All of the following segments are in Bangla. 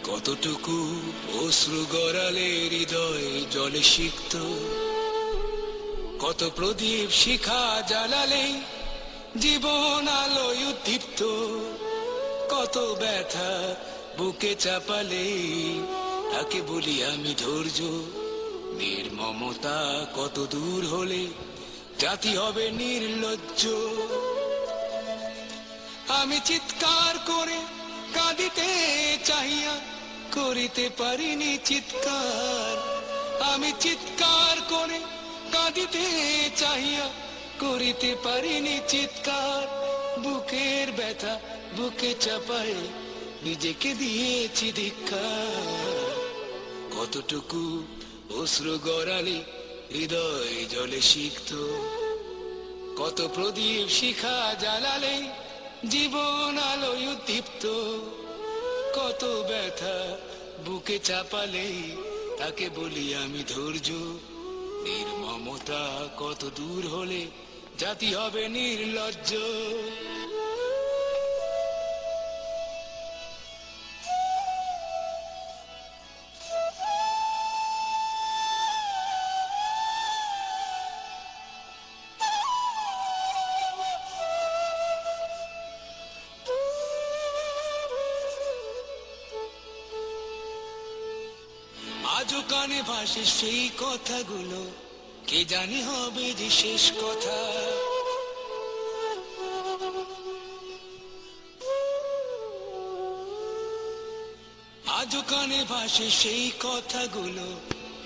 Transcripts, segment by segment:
কতটুকু অশ্রু গড়ালে হৃদয় জলে সিক্ত, কত প্রদীপ শিখা জ্বালালে জীবন আলোয় উদ্দীপ্ত, কত ব্যথা বুকে চাপালে তাকে বলি আমি ধৈর্য। নির্মমতা কত দূর হলে জাতি হবে নির্লজ্জ। আমি চিৎকার করে কাঁদিতে চাহিয়া করিতে পারিনি চিৎকার। আমি চিৎকার করে কাঁদিতে চাহিয়া করিতে পারিনি চিৎকার। বুকের ব্যথা বুকে চাপায় নিজেকে দিয়েছি ধিক্কার। কতটুকু অশ্রু গড়ালে হৃদয় জলে সিক্ত, কত প্রদীপ শিখা জ্বালালে জীবন আলোয় উদ্দীপ্ত, কত ব্যথা বুকে চাপালে তাকে বলি আমি ধৈর্য। নির্মমতা কত দূর হলে জাতি হবে নির্লজ্জ। আজও কানে ভাসে সেই কথাগুলো, কে জানি হবে যে শেষ কথা। আজও কানে ভাসে সেই কথাগুলো,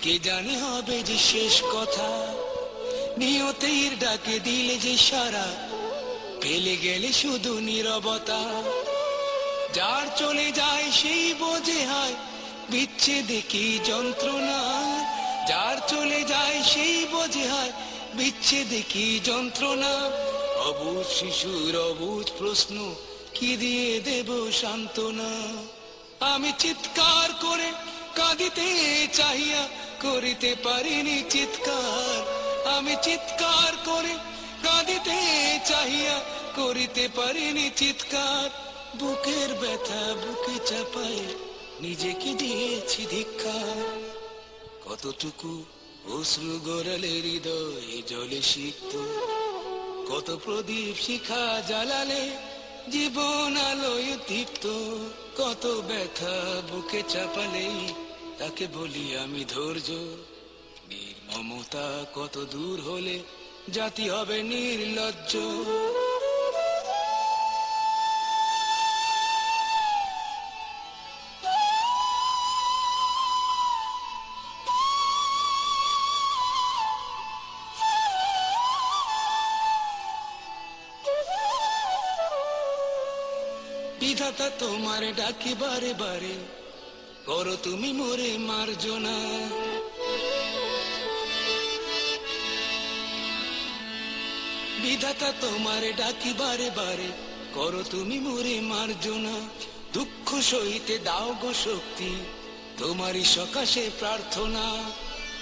কে জানি হবে যে শেষ কথা। নিয়তের ডাকে দিলে যে সারা, পেলে গেলে শুধু নীরবতা। যার চলে যায় সেই বোঝে হয় বিচ্ছেদে কি যন্ত্রণা। যার চলে যায় সেই বোঝে হয় বিচ্ছেদে কি যন্ত্রণা। অবুঝ শিশুর অবুঝ প্রশ্ন, কি দিয়ে দেব সান্ত্বনা। আমি চিৎকার করে কাঁদিতে চাহিয়া করিতে পারিনি চিৎকার। আমি চিৎকার করে কাঁদিতে চাহিয়া করিতে পারিনি চিৎকার। বুকের ব্যথা বুকে চাপায় নিজেকে দিয়েছি ধিক্কার। কতটুকু অশ্রু গড়ালে হৃদয় জলে সিক্ত, কত প্রদীপ শিখা জ্বালালে জীবন আলোয় দীপ্ত, কত ব্যথা বুকে চাপালে তাকে বলি আমি ধৈর্য। নির্মমতা কত দূর হলে জাতি হবে নির্লজ্জ। বিধাতা তোমার ডাকি বারে বারে, করো তুমি মোরে মার্জনা। বিধাতা তোমার ডাকি বারে বারে, করো তুমি মোরে মার্জনা। দুঃখ সহিতে দাও গো শক্তি, তোমারই সকাশে প্রার্থনা।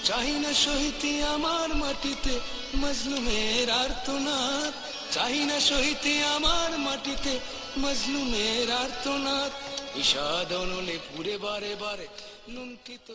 চাহি না সহিতে আমার মাটিতে মজলুমের আর্তনাদ। চাহি না সহিতে আমার মাটিতে মজলুমের আর্তনাদ। বিষাদ অনলে পুরে বারে বারে লুণ্ঠিত।